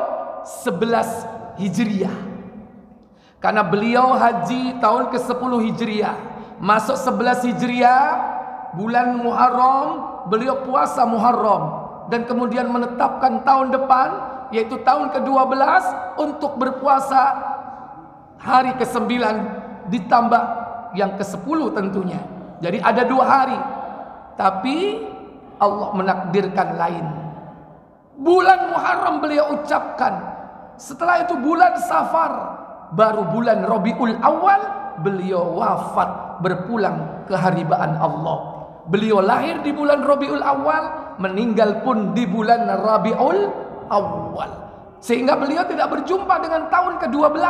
11 Hijriah. Karena beliau haji tahun ke-10 Hijriah, masuk 11 Hijriah, bulan Muharram beliau puasa Muharram, dan kemudian menetapkan tahun depan, yaitu tahun ke-12, untuk berpuasa hari ke-9 ditambah yang ke-10 tentunya. Jadi ada 2 hari. Tapi Allah menakdirkan lain. Bulan Muharram beliau ucapkan. Setelah itu bulan Safar, baru bulan Rabiul Awal beliau wafat, berpulang ke haribaan Allah. Beliau lahir di bulan Rabiul Awal, meninggal pun di bulan Rabiul Awal. Sehingga beliau tidak berjumpa dengan tahun ke-12.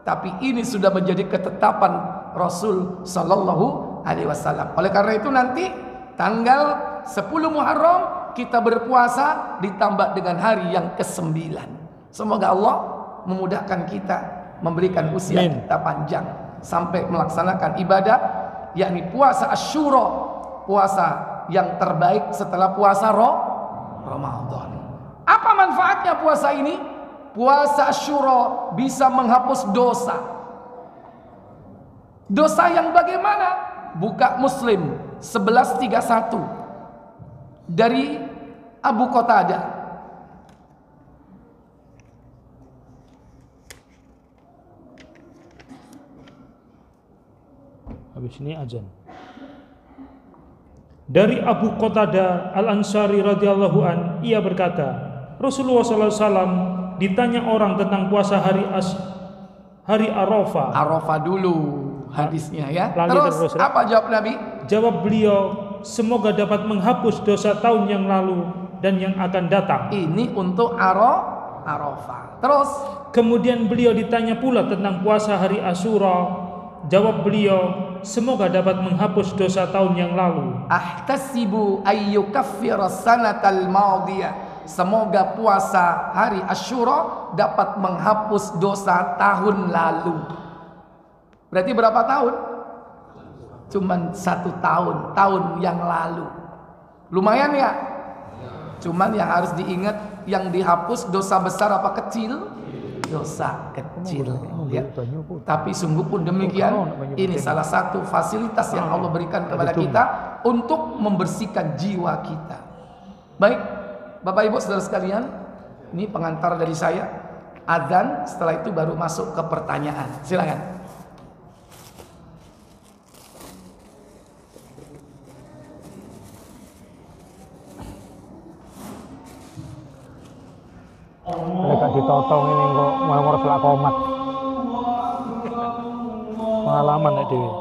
Tapi ini sudah menjadi ketetapan Rasul sallallahu alaihi wasallam. Oleh karena itu nanti tanggal 10 Muharram kita berpuasa ditambah dengan hari yang ke-9. Semoga Allah memudahkan kita, memberikan usia kita panjang sampai melaksanakan ibadah, yakni puasa Asyura, puasa yang terbaik setelah puasa Ramadan. Apa manfaatnya puasa ini? Puasa Asyura bisa menghapus dosa. Dosa yang bagaimana? Buka Muslim 1131 dari Abu Qatadah. Habis ini azan. Dari Abu Qatadah Al-Ansari radhiyallahu an, ia berkata, Rasulullah sallallahu alaihi wasallam ditanya orang tentang puasa hari Arafah. Arafah dulu hadisnya ya. Terus apa jawab Nabi? Jawab beliau, semoga dapat menghapus dosa tahun yang lalu dan yang akan datang. Ini untuk Arafah. Terus kemudian beliau ditanya pula tentang puasa hari Asyura. Jawab beliau, semoga dapat menghapus dosa tahun yang lalu. Ahtasibu ayyukaffira sanatal madiyah. Semoga puasa hari Asyura dapat menghapus dosa tahun lalu. Berarti berapa tahun? Cuman 1 tahun yang lalu. Lumayan ya? Cuman yang harus diingat, yang dihapus dosa besar apa kecil? Dosa kecil ya. Tapi sungguh pun demikian, ini salah satu fasilitas yang Allah berikan kepada kita untuk membersihkan jiwa kita. Baik, Bapak Ibu Saudara sekalian, ini pengantar dari saya. Adzan, setelah itu baru masuk ke pertanyaan. Silakan. Mereka ditotong ini kok mau selak komat. Pengalaman nek dhewe.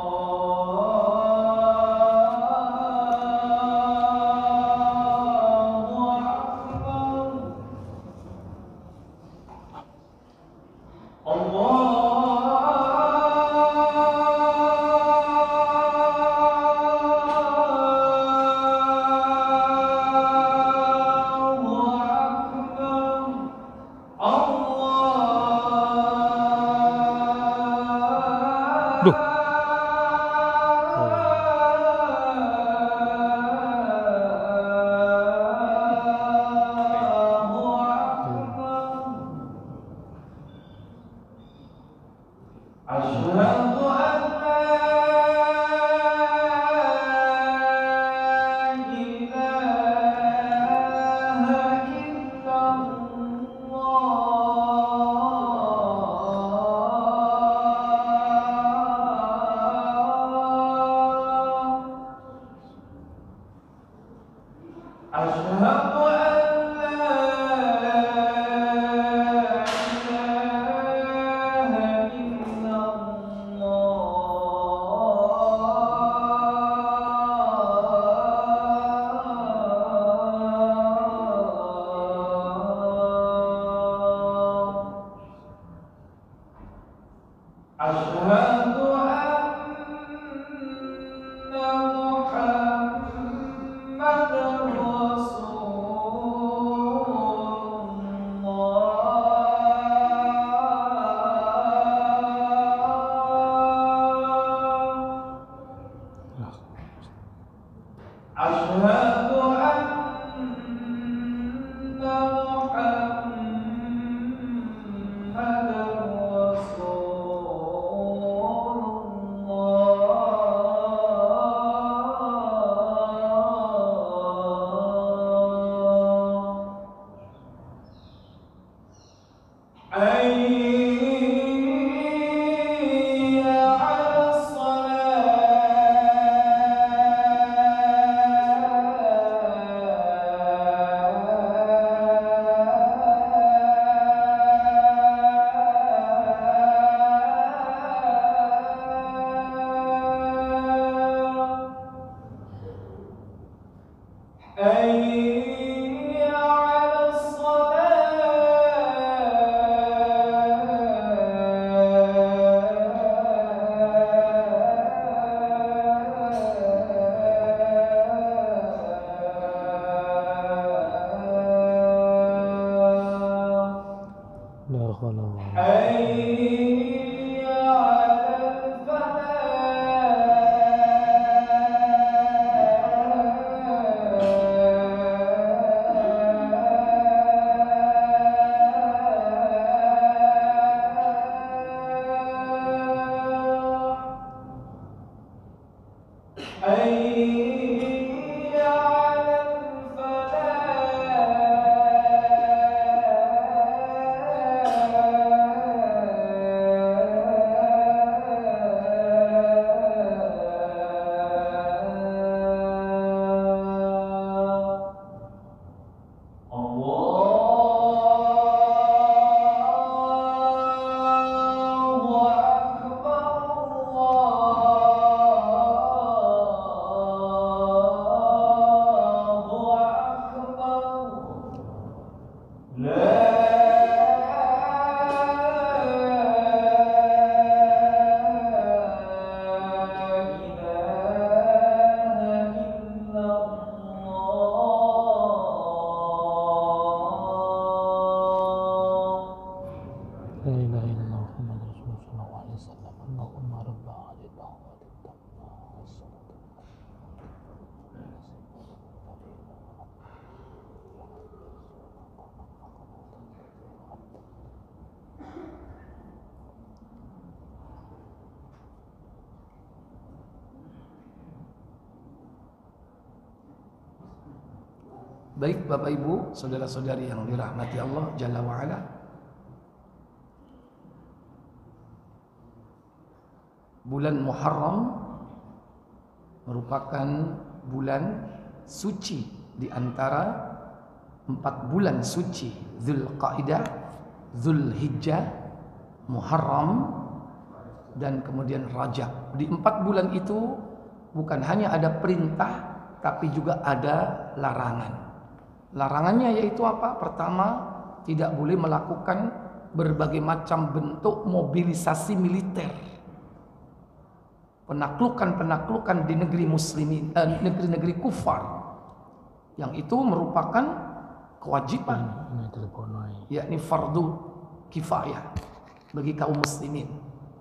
La ilaha illallah Muhammadur Rasulullah sallallahu alaihi wasallam. Allahumma rabb hadhihi ad-da'wati at-tammah was-salatu. Baik Bapak Ibu, saudara-saudari yang dirahmati Allah Jalla wa'ala, bulan Muharram merupakan bulan suci di antara 4 bulan suci, Dzulqa'dah, Dzulhijjah, Muharram, dan kemudian Rajab. Di 4 bulan itu bukan hanya ada perintah, tapi juga ada larangan. Larangannya yaitu apa? Pertama, tidak boleh melakukan berbagai macam bentuk mobilisasi militer, penaklukan-penaklukan di negeri muslimin, negeri-negeri kufar, yang itu merupakan kewajiban, yakni fardu kifayah bagi kaum muslimin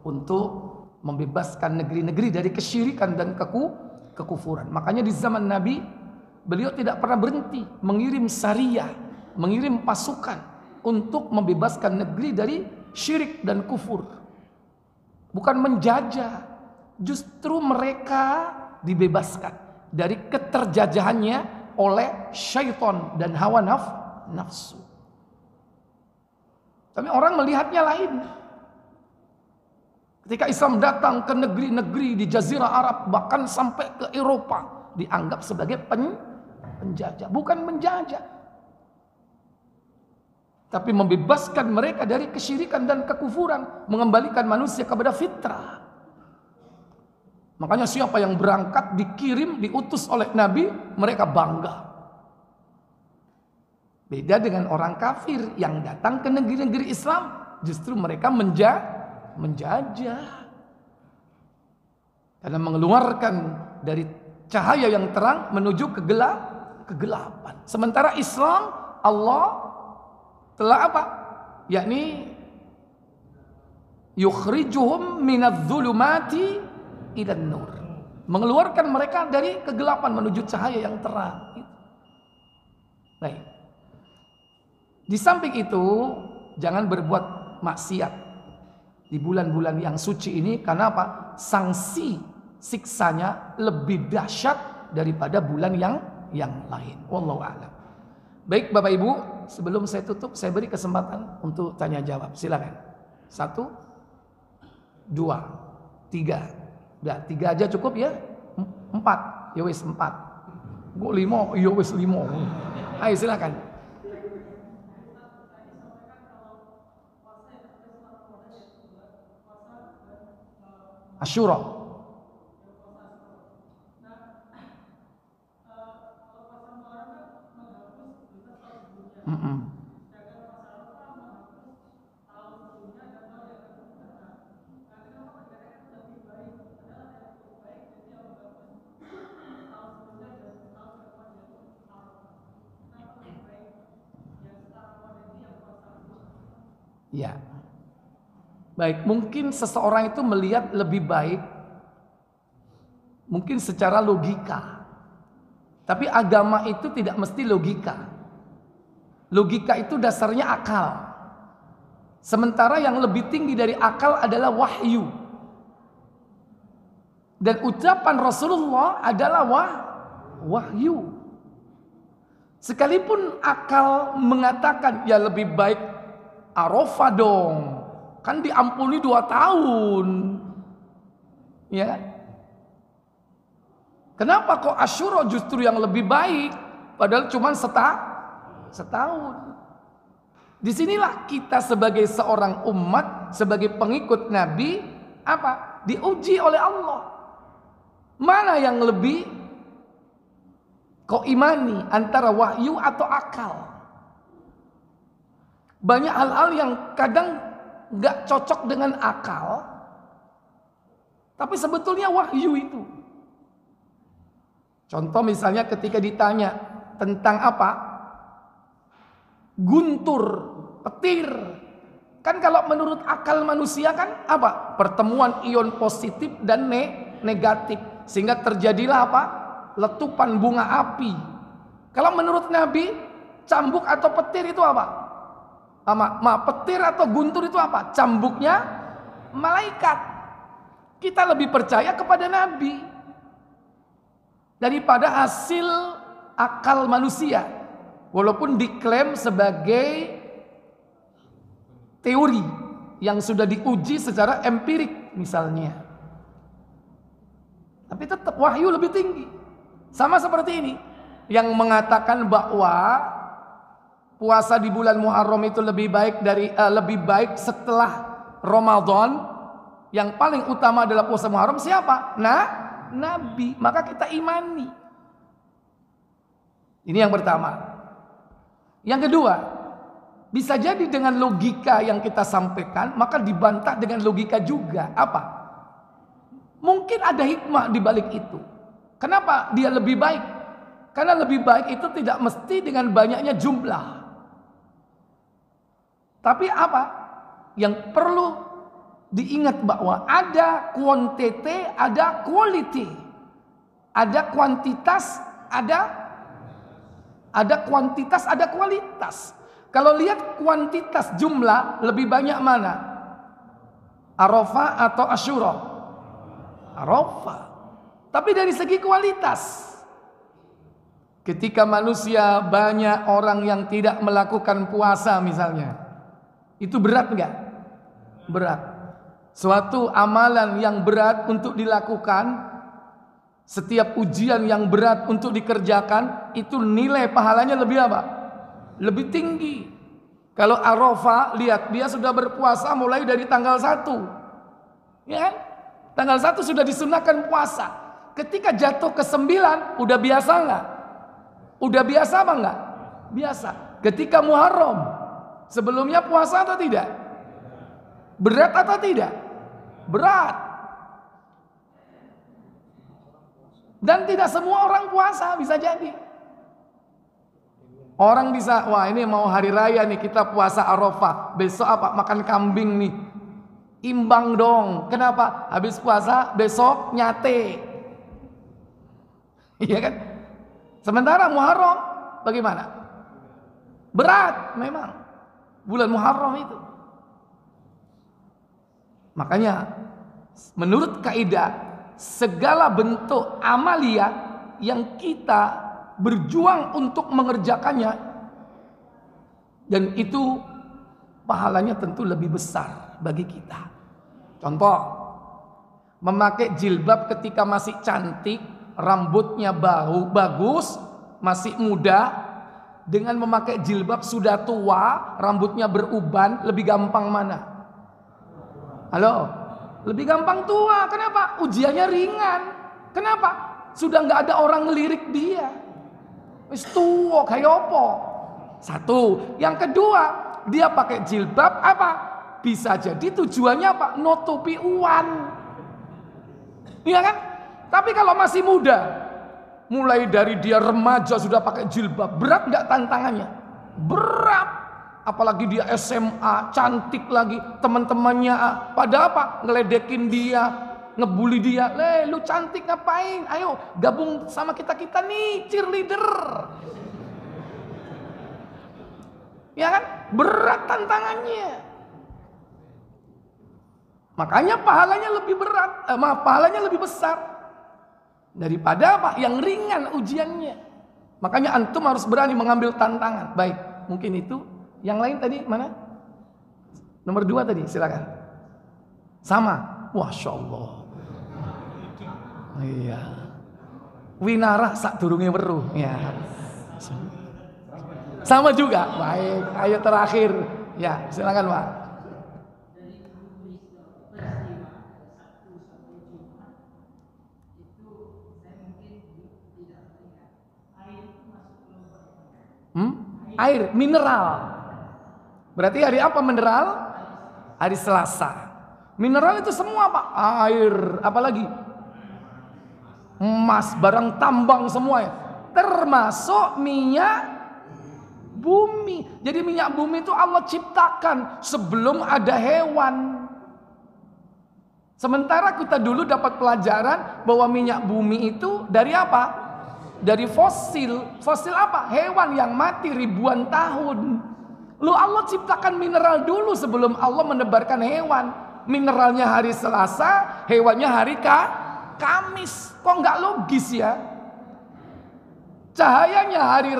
untuk membebaskan negeri-negeri dari kesyirikan dan kekufuran. Makanya di zaman Nabi, beliau tidak pernah berhenti mengirim sariyah, mengirim pasukan untuk membebaskan negeri dari syirik dan kufur. Bukan menjajah, justru mereka dibebaskan dari keterjajahannya oleh syaitan dan hawa nafsu. Tapi orang melihatnya lain. Ketika Islam datang ke negeri-negeri di Jazirah Arab, bahkan sampai ke Eropa, dianggap sebagai penjajah, bukan menjajah, tapi membebaskan mereka dari kesyirikan dan kekufuran, mengembalikan manusia kepada fitrah. Makanya siapa yang berangkat, dikirim, diutus oleh Nabi, mereka bangga. Beda dengan orang kafir yang datang ke negeri-negeri Islam, justru mereka menjajah, karena mengeluarkan dari cahaya yang terang menuju kegelapan. Sementara Islam, Allah telah apa? Yakni yukhrijuhum minadh-dhulumati ilan nur, mengeluarkan mereka dari kegelapan menuju cahaya yang terang. Baik. Di samping itu, jangan berbuat maksiat di bulan-bulan yang suci ini, karena apa? Sanksi siksanya lebih dahsyat daripada bulan yang lain. Wallahu a'lam. Baik Bapak Ibu, sebelum saya tutup, saya beri kesempatan untuk tanya jawab. Silakan. 1, 2, 3. Udah 3 aja cukup ya? 4. Ya wis 4. Kok 5? Ya wis 5. Ayo silakan. Asyura. Ya. Baik, mungkin seseorang itu melihat lebih baik mungkin secara logika. Tapi agama itu tidak mesti logika. Logika itu dasarnya akal. Sementara yang lebih tinggi dari akal adalah wahyu. Dan ucapan Rasulullah adalah wahyu. Sekalipun akal mengatakan ya lebih baik Arafah dong, kan diampuni 2 tahun. Ya. Kenapa kok Asyura justru yang lebih baik, padahal cuma setahun. Disinilah kita sebagai seorang umat, sebagai pengikut Nabi, apa? Diuji oleh Allah. Mana yang lebih kau imani, antara wahyu atau akal? Banyak hal-hal yang kadang gak cocok dengan akal, tapi sebetulnya wahyu itu. Contoh misalnya ketika ditanya tentang apa? Guntur, petir, Kan kalau menurut akal manusia kan apa? Pertemuan ion positif dan negatif. Sehingga terjadilah apa? Letupan bunga api. Kalau menurut Nabi, cambuk atau petir itu apa? Petir atau guntur itu apa? Cambuknya malaikat. Kita lebih percaya kepada Nabi daripada hasil akal manusia. Walaupun diklaim sebagai teori yang sudah diuji secara empirik misalnya. Tapi tetap wahyu lebih tinggi. Sama seperti ini. Yang mengatakan bahwa puasa di bulan Muharram itu lebih baik setelah Ramadan. Yang paling utama adalah puasa Muharram siapa? Nabi. Maka kita imani. Ini yang pertama. Yang kedua, bisa jadi dengan logika yang kita sampaikan, maka dibantah dengan logika juga. Apa? Mungkin ada hikmah di balik itu. Kenapa dia lebih baik? Karena lebih baik itu tidak mesti dengan banyaknya jumlah. Tapi apa? Yang perlu diingat bahwa ada quantity, ada quality. Ada kuantitas, ada kuantitas, ada kualitas. Kalau lihat kuantitas jumlah, lebih banyak mana? Arafah atau Asyura? Arafah. Tapi dari segi kualitas, ketika manusia banyak orang yang tidak melakukan puasa misalnya, itu berat enggak? Berat. Suatu amalan yang berat untuk dilakukan, setiap ujian yang berat untuk dikerjakan, itu nilai pahalanya lebih apa? Lebih tinggi. Kalau Arafah, lihat dia sudah berpuasa mulai dari tanggal 1. Ya kan? Tanggal 1 sudah disunahkan puasa. Ketika jatuh ke 9, udah biasa enggak? Udah biasa apa enggak? Biasa. Ketika Muharram, sebelumnya puasa atau tidak? Berat atau tidak? Berat. Dan tidak semua orang puasa, bisa jadi. Orang bisa, wah ini mau hari raya nih, kita puasa Arafah. Besok apa? Makan kambing nih. Imbang dong. Kenapa? Habis puasa, besok nyate. Iya kan? Sementara Muharram bagaimana? Berat memang. Bulan Muharram itu. Makanya menurut kaidah, segala bentuk amalia yang kita berjuang untuk mengerjakannya, dan itu pahalanya tentu lebih besar bagi kita. Contoh, memakai jilbab ketika masih cantik, rambutnya bagus, masih muda, dengan memakai jilbab sudah tua, rambutnya beruban, lebih gampang mana? Halo? Lebih gampang tua. Kenapa? Ujiannya ringan. Kenapa? Sudah nggak ada orang ngelirik dia. Wis tua kayak apa? Satu. Yang kedua, dia pakai jilbab apa? Bisa jadi tujuannya apa? Nutupi uan. Iya kan? Tapi kalau masih muda, mulai dari dia remaja sudah pakai jilbab, berat nggak tantangannya? Berat. Apalagi dia SMA, cantik lagi, teman-temannya pada apa? Ngeledekin dia, ngebully dia. Lu cantik ngapain? Ayo gabung sama kita nih, cheerleader. Ya kan? Berat tantangannya. Makanya pahalanya lebih berat, pahalanya lebih besar daripada apa? Yang ringan ujiannya. Makanya antum harus berani mengambil tantangan. Baik, mungkin itu. Yang lain tadi mana? Nomor 2 tadi, silakan. Sama. Masya Allah. Iya. Winara sak durunge weruh. Ya. Sama juga. Baik, ayo terakhir. Ya, silakan Pak. Air mineral. Berarti hari apa mineral? Hari Selasa. Mineral itu semua Pak. Air, apalagi? Emas, barang tambang semua ya. Termasuk minyak bumi. Jadi minyak bumi itu Allah ciptakan sebelum ada hewan. Sementara kita dulu dapat pelajaran bahwa minyak bumi itu dari apa? Dari fosil. Fosil apa? Hewan yang mati ribuan tahun. Lu Allah ciptakan mineral dulu sebelum Allah menebarkan hewan. Mineralnya hari Selasa, hewannya hari Kamis. Kok nggak logis ya? Cahayanya hari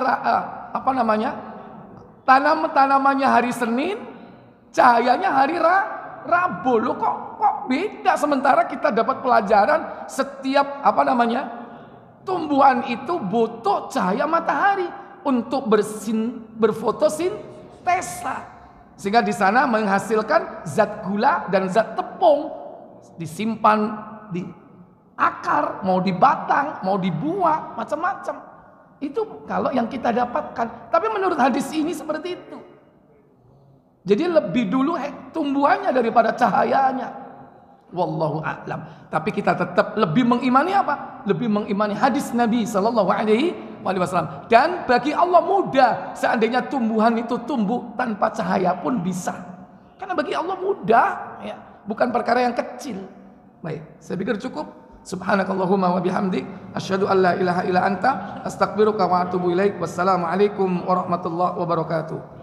tanamannya hari Senin, cahayanya hari Rabu. Loh kok beda? Sementara kita dapat pelajaran setiap tumbuhan itu butuh cahaya matahari untuk berfotosintesa. Sehingga di sana menghasilkan zat gula dan zat tepung, disimpan di akar, mau di batang, mau di buah, macam-macam. Itu kalau yang kita dapatkan. Tapi menurut hadis ini seperti itu. Jadi lebih dulu tumbuhannya daripada cahayanya. Wallahu a'lam. Tapi kita tetap lebih mengimani apa? Lebih mengimani hadis Nabi sallallahu alaihi wasallam. Dan bagi Allah mudah seandainya tumbuhan itu tumbuh tanpa cahaya pun bisa. Karena bagi Allah mudah, ya, bukan perkara yang kecil. Baik, saya pikir cukup. Subhanakallahumma wa bihamdik asyhadu an la ilaha illa anta astaghfiruka wa atubu ilaik. Wassalamualaikum warahmatullahi wabarakatuh.